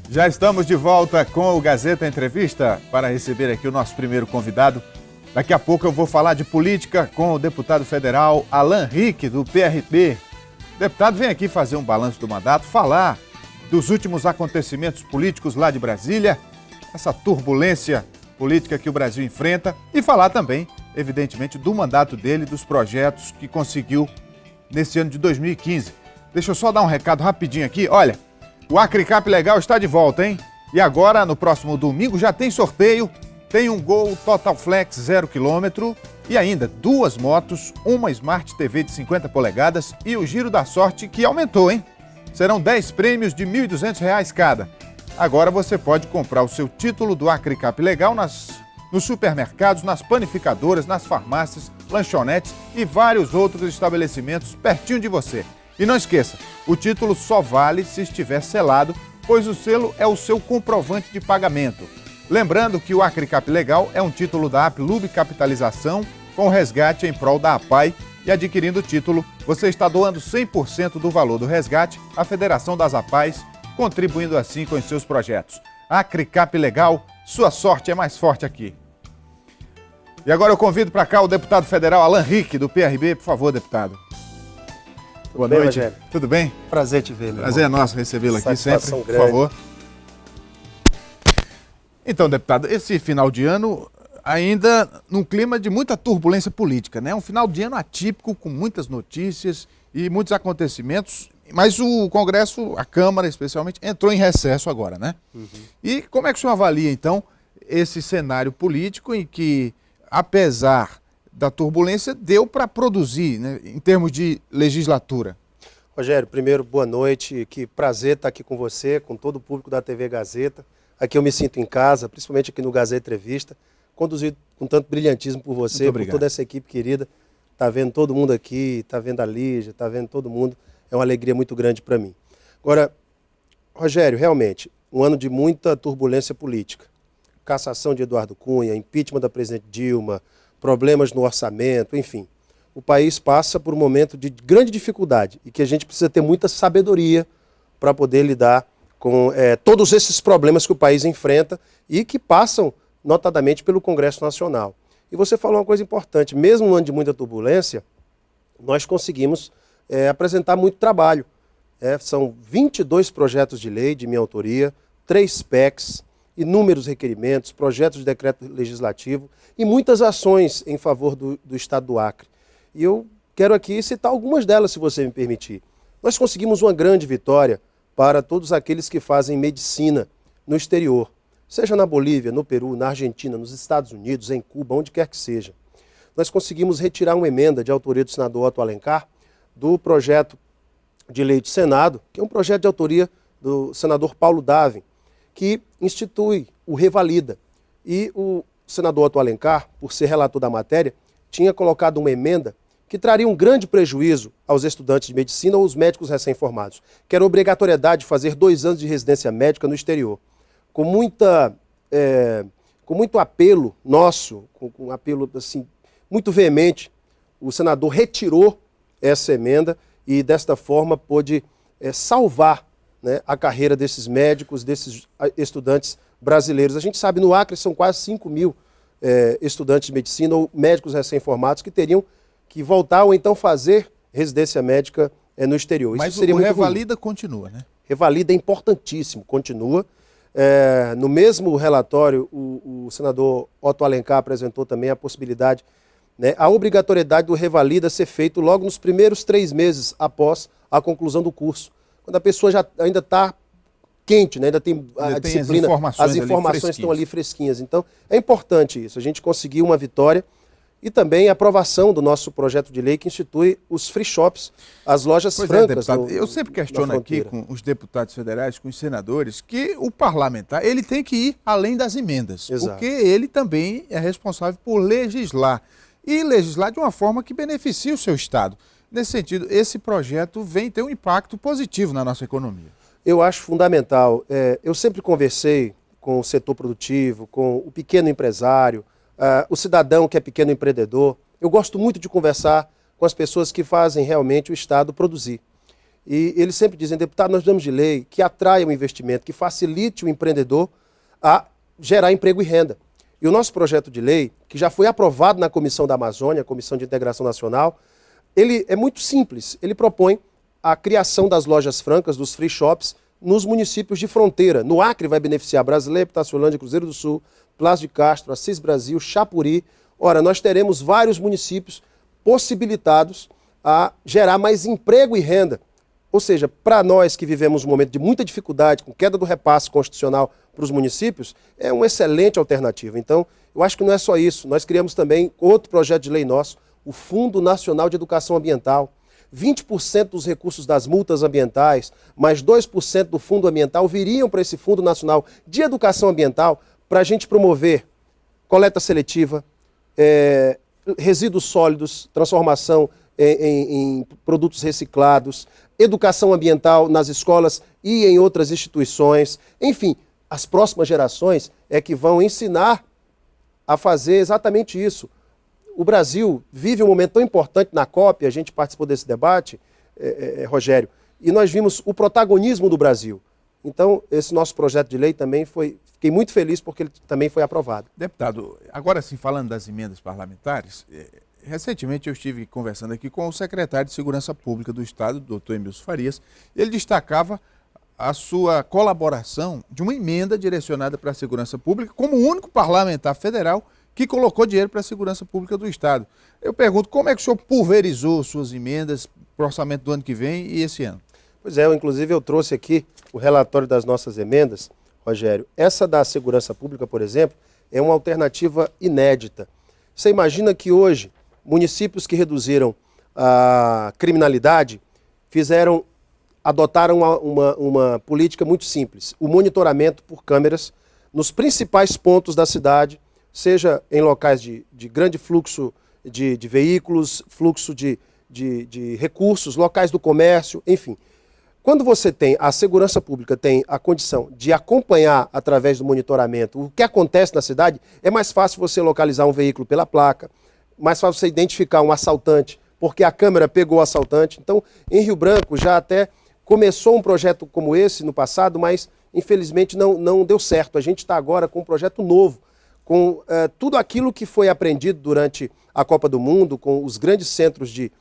Já estamos de volta com o Gazeta Entrevista para receber aqui o nosso primeiro convidado. Daqui a pouco eu vou falar de política com o deputado federal Alan Rick, do PRB. O deputado vem aqui fazer um balanço do mandato, falar dos últimos acontecimentos políticos lá de Brasília, essa turbulência política que o Brasil enfrenta e falar também, evidentemente, do mandato dele, dos projetos que conseguiu nesse ano de 2015. Deixa eu só dar um recado rapidinho aqui. Olha, o AcriCap Legal está de volta, hein? E agora, no próximo domingo, já tem sorteio, tem um Gol Total Flex 0 km e ainda 2 motos, uma Smart TV de 50 polegadas e o Giro da Sorte, que aumentou, hein? Serão 10 prêmios de R$ 1.200 cada. Agora você pode comprar o seu título do AcriCap Legal nos supermercados, nas panificadoras, nas farmácias, lanchonetes e vários outros estabelecimentos pertinho de você. E não esqueça, o título só vale se estiver selado, pois o selo é o seu comprovante de pagamento. Lembrando que o AcriCap Legal é um título da Aplub Capitalização com resgate em prol da APAI e adquirindo o título, você está doando 100% do valor do resgate à Federação das APAIs, contribuindo assim com os seus projetos. AcriCap Legal, sua sorte é mais forte aqui. E agora eu convido para cá o deputado federal Alan Rick, do PRB. Por favor, deputado. Boa noite. Rogério. Tudo bem? Prazer te ver, meu Prazer irmão. É nosso recebê-lo aqui sempre, por grande. favor. Então, deputado, esse final de ano ainda num clima de muita turbulência política, né? Um final de ano atípico, com muitas notícias e muitos acontecimentos, mas o Congresso, a Câmara especialmente, entrou em recesso agora, né? E como é que o senhor avalia, então, esse cenário político em que, apesar da turbulência, deu para produzir, né, em termos de legislatura? Rogério, primeiro, boa noite. Que prazer estar aqui com você, com todo o público da TV Gazeta. Aqui eu me sinto em casa, principalmente aqui no Gazeta Entrevista, conduzido com tanto brilhantismo por você, por toda essa equipe querida. Tá vendo todo mundo aqui, tá vendo a Lígia, tá vendo todo mundo. É uma alegria muito grande para mim. Agora, Rogério, realmente, um ano de muita turbulência política. Cassação de Eduardo Cunha, impeachment da presidente Dilma, problemas no orçamento, enfim. O país passa por um momento de grande dificuldade e que a gente precisa ter muita sabedoria para poder lidar com todos esses problemas que o país enfrenta e que passam notadamente pelo Congresso Nacional. E você falou uma coisa importante, mesmo no ano de muita turbulência, nós conseguimos apresentar muito trabalho. São 22 projetos de lei de minha autoria, 3 PECs, inúmeros requerimentos, projetos de decreto legislativo e muitas ações em favor do Estado do Acre. E eu quero aqui citar algumas delas, se você me permitir. Nós conseguimos uma grande vitória para todos aqueles que fazem medicina no exterior, seja na Bolívia, no Peru, na Argentina, nos Estados Unidos, em Cuba, onde quer que seja. Nós conseguimos retirar uma emenda de autoria do senador Otto Alencar do projeto de lei do Senado, que é um projeto de autoria do senador Paulo Davin, que institui o Revalida. E o senador Otto Alencar, por ser relator da matéria, tinha colocado uma emenda que traria um grande prejuízo aos estudantes de medicina ou aos médicos recém-formados, que era a obrigatoriedade de fazer 2 anos de residência médica no exterior. Com muito apelo nosso, com um apelo assim, muito veemente, o senador retirou essa emenda e, desta forma, pôde salvar, né, a carreira desses médicos, desses estudantes brasileiros. A gente sabe, no Acre são quase 5.000 estudantes de medicina ou médicos recém-formados que teriam que voltar ou então fazer residência médica no exterior. Mas isso seria o muito Revalida continua, né? Revalida é importantíssimo, continua. No mesmo relatório, o senador Otto Alencar apresentou também a possibilidade, né, a obrigatoriedade do Revalida ser feito logo nos primeiros 3 meses após a conclusão do curso. Quando a pessoa já ainda está quente, né, ainda tem a disciplina, as informações estão ali fresquinhas. Então, é importante isso, a gente conseguiu uma vitória e também a aprovação do nosso projeto de lei que institui os free shops, as lojas francas. Eu sempre questiono aqui com os deputados federais, com os senadores, que o parlamentar ele tem que ir além das emendas, Exato. Porque ele também é responsável por legislar e legislar de uma forma que beneficie o seu Estado. Nesse sentido, esse projeto vem ter um impacto positivo na nossa economia. Eu acho fundamental. Eu sempre conversei com o setor produtivo, com o pequeno empresário, o cidadão que é pequeno empreendedor. Eu gosto muito de conversar com as pessoas que fazem realmente o Estado produzir. E eles sempre dizem, deputado, nós precisamos de lei que atraia o investimento, que facilite o empreendedor a gerar emprego e renda. E o nosso projeto de lei, que já foi aprovado na Comissão da Amazônia, a Comissão de Integração Nacional, ele é muito simples. Ele propõe a criação das lojas francas, dos free shops, nos municípios de fronteira. No Acre vai beneficiar Brasileiro, Pitaciolândia, Cruzeiro do Sul, Plácio de Castro, Assis Brasil, Chapuri. Ora, nós teremos vários municípios possibilitados a gerar mais emprego e renda. Ou seja, para nós que vivemos um momento de muita dificuldade, com queda do repasse constitucional para os municípios, é uma excelente alternativa. Então, eu acho que não é só isso. Nós criamos também outro projeto de lei nosso, o Fundo Nacional de Educação Ambiental. 20% dos recursos das multas ambientais, mais 2% do Fundo Ambiental viriam para esse Fundo Nacional de Educação Ambiental para a gente promover coleta seletiva, resíduos sólidos, transformação em produtos reciclados, educação ambiental nas escolas e em outras instituições. Enfim, as próximas gerações é que vão ensinar a fazer exatamente isso. O Brasil vive um momento tão importante na COP, a gente participou desse debate, Rogério, e nós vimos o protagonismo do Brasil. Então, esse nosso projeto de lei também fiquei muito feliz porque ele também foi aprovado. Deputado, agora sim, falando das emendas parlamentares, recentemente eu estive conversando aqui com o secretário de Segurança Pública do Estado, doutor Emilson Farias. Ele destacava a sua colaboração de uma emenda direcionada para a segurança pública como o único parlamentar federal que colocou dinheiro para a segurança pública do Estado. Eu pergunto, como é que o senhor pulverizou suas emendas para o orçamento do ano que vem e esse ano? Pois é, inclusive eu trouxe aqui o relatório das nossas emendas, Rogério. Essa da segurança pública, por exemplo, é uma alternativa inédita. Você imagina que hoje municípios que reduziram a criminalidade adotaram uma política muito simples, o monitoramento por câmeras nos principais pontos da cidade, seja em locais de grande fluxo de veículos, fluxo de recursos, locais do comércio, enfim. Quando você tem, a segurança pública tem a condição de acompanhar através do monitoramento o que acontece na cidade, é mais fácil você localizar um veículo pela placa, mais fácil você identificar um assaltante, porque a câmera pegou o assaltante. Então, em Rio Branco já até começou um projeto como esse no passado, mas infelizmente não deu certo. A gente está agora com um projeto novo, com tudo aquilo que foi aprendido durante a Copa do Mundo, com os grandes centros de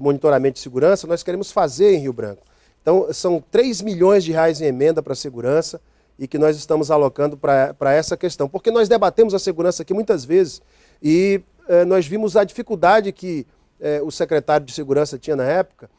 monitoramento de segurança, nós queremos fazer em Rio Branco. Então, são 3 milhões de reais em emenda para a segurança e que nós estamos alocando para essa questão. Porque nós debatemos a segurança aqui muitas vezes e nós vimos a dificuldade que o secretário de Segurança tinha na época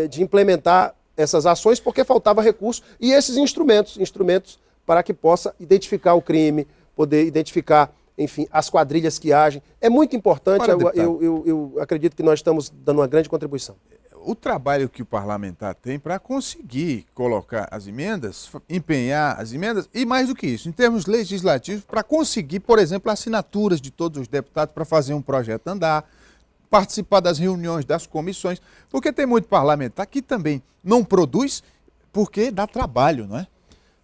de implementar essas ações porque faltava recurso e esses instrumentos para que possa identificar o crime, poder identificar, enfim, as quadrilhas que agem. É muito importante, eu acredito que nós estamos dando uma grande contribuição. O trabalho que o parlamentar tem para conseguir colocar as emendas, empenhar as emendas, e mais do que isso, em termos legislativos, para conseguir, por exemplo, assinaturas de todos os deputados para fazer um projeto andar, participar das reuniões das comissões, porque tem muito parlamentar que também não produz porque dá trabalho, não é?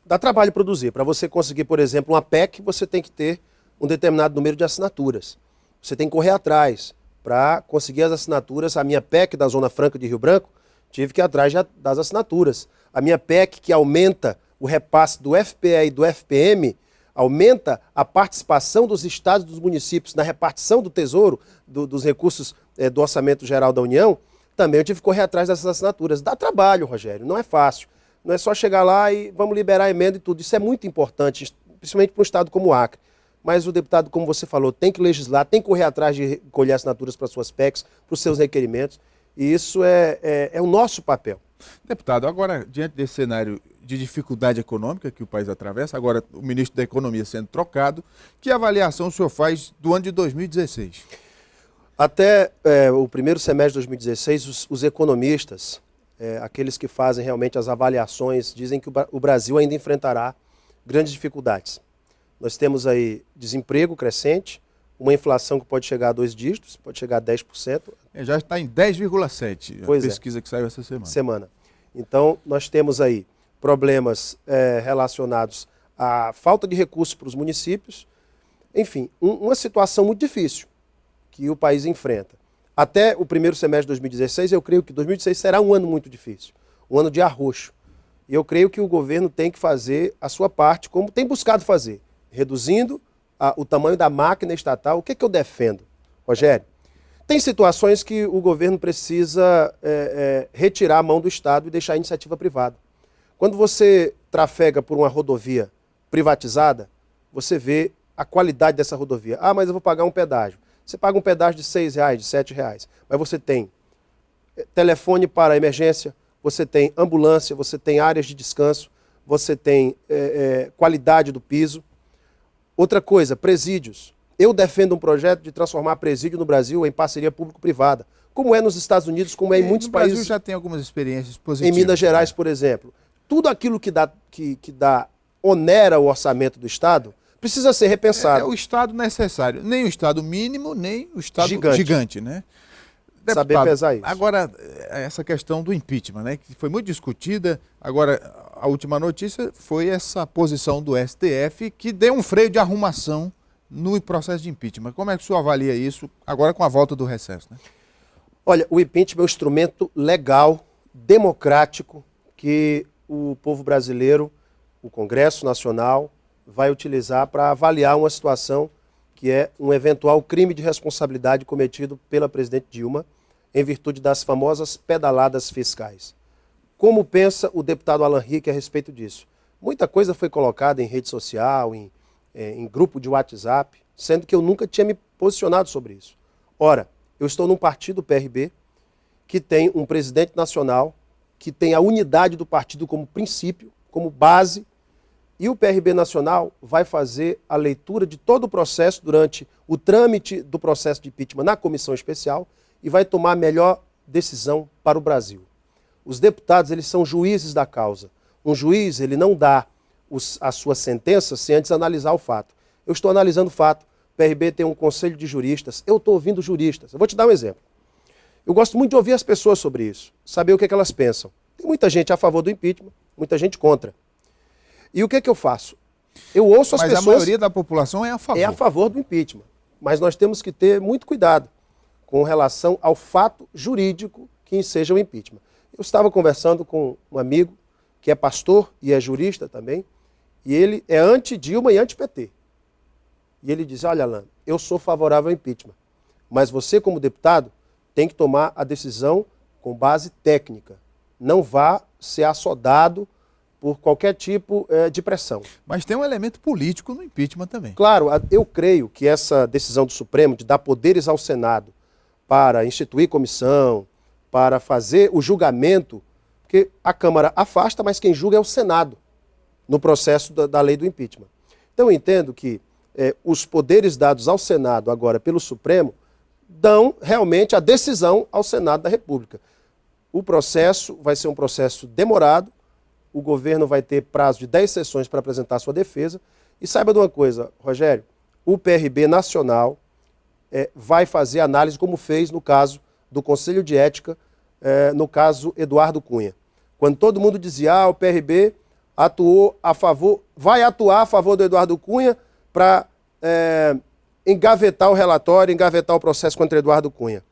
Dá trabalho produzir. Para você conseguir, por exemplo, uma PEC, você tem que ter um determinado número de assinaturas. Você tem que correr atrás. Para conseguir as assinaturas, a minha PEC da Zona Franca de Rio Branco, tive que ir atrás das assinaturas. A minha PEC que aumenta o repasse do FPE e do FPM, aumenta a participação dos estados e dos municípios na repartição do tesouro, dos recursos do Orçamento Geral da União, também eu tive que correr atrás dessas assinaturas. Dá trabalho, Rogério, não é fácil. Não é só chegar lá e vamos liberar a emenda e tudo. Isso é muito importante, principalmente para um estado como o Acre. Mas o deputado, como você falou, tem que legislar, tem que correr atrás de colher assinaturas para suas PECs, para os seus requerimentos, e isso é o nosso papel. Deputado, agora, diante desse cenário de dificuldade econômica que o país atravessa, agora o ministro da Economia sendo trocado, que avaliação o senhor faz do ano de 2016? Até o primeiro semestre de 2016, os economistas, aqueles que fazem realmente as avaliações, dizem que o Brasil ainda enfrentará grandes dificuldades. Nós temos aí desemprego crescente, uma inflação que pode chegar a 2 dígitos, pode chegar a 10%. Já está em 10,7%, a pesquisa que saiu essa semana. Então, nós temos aí problemas relacionados à falta de recursos para os municípios. Enfim, uma situação muito difícil que o país enfrenta. Até o primeiro semestre de 2016, eu creio que 2016 será um ano muito difícil. um ano de arroxo. E eu creio que o governo tem que fazer a sua parte, como tem buscado fazer, reduzindo o tamanho da máquina estatal. O que eu defendo, Rogério? Tem situações que o governo precisa retirar a mão do Estado e deixar a iniciativa privada. Quando você trafega por uma rodovia privatizada, você vê a qualidade dessa rodovia. Ah, mas eu vou pagar um pedágio. Você paga um pedágio de R$6, de R$7, mas você tem telefone para emergência, você tem ambulância, você tem áreas de descanso, você tem qualidade do piso. Outra coisa, presídios. Eu defendo um projeto de transformar presídio no Brasil em parceria público-privada, como é nos Estados Unidos, como é em muitos países. O Brasil já tem algumas experiências positivas. Em Minas Gerais, por exemplo. Tudo aquilo que onera o orçamento do Estado precisa ser repensado. É o Estado necessário, nem o Estado mínimo, nem o Estado gigante, né? Deputado, saber pesar isso. Agora, essa questão do impeachment, né, que foi muito discutida. Agora, a última notícia foi essa posição do STF que deu um freio de arrumação no processo de impeachment. Como é que o senhor avalia isso agora com a volta do recesso, né? Olha, o impeachment é um instrumento legal, democrático, que o povo brasileiro, o Congresso Nacional, vai utilizar para avaliar uma situação que é um eventual crime de responsabilidade cometido pela presidente Dilma em virtude das famosas pedaladas fiscais. Como pensa o deputado Alan Rick a respeito disso? Muita coisa foi colocada em rede social, em grupo de WhatsApp, sendo que eu nunca tinha me posicionado sobre isso. Ora, eu estou num partido, PRB, que tem um presidente nacional, que tem a unidade do partido como princípio, como base, e o PRB Nacional vai fazer a leitura de todo o processo durante o trâmite do processo de impeachment na comissão especial e vai tomar a melhor decisão para o Brasil. Os deputados, eles são juízes da causa. Um juiz, ele não dá a sua sentença sem antes analisar o fato. Eu estou analisando o fato. O PRB tem um conselho de juristas. Eu estou ouvindo juristas. Eu vou te dar um exemplo. Eu gosto muito de ouvir as pessoas sobre isso, saber o que elas pensam. Tem muita gente a favor do impeachment, muita gente contra. E o que eu faço? Eu ouço as pessoas... Mas a maioria da população é a favor. É a favor do impeachment. Mas nós temos que ter muito cuidado com relação ao fato jurídico que enseja o impeachment. Eu estava conversando com um amigo que é pastor e é jurista também, e ele é anti-Dilma e anti-PT. E ele diz, olha, Alan, eu sou favorável ao impeachment, mas você, como deputado, tem que tomar a decisão com base técnica. Não vá ser assodado por qualquer tipo de pressão. Mas tem um elemento político no impeachment também. Claro, eu creio que essa decisão do Supremo de dar poderes ao Senado para instituir comissão, para fazer o julgamento, porque a Câmara afasta, mas quem julga é o Senado, no processo da lei do impeachment. Então eu entendo que os poderes dados ao Senado agora pelo Supremo dão realmente a decisão ao Senado da República. O processo vai ser um processo demorado, o governo vai ter prazo de 10 sessões para apresentar sua defesa. E saiba de uma coisa, Rogério, o PRB Nacional vai fazer análise como fez no caso do Conselho de Ética, no caso Eduardo Cunha. Quando todo mundo dizia, o PRB atuou a favor, vai atuar a favor do Eduardo Cunha para engavetar o relatório, engavetar o processo contra Eduardo Cunha.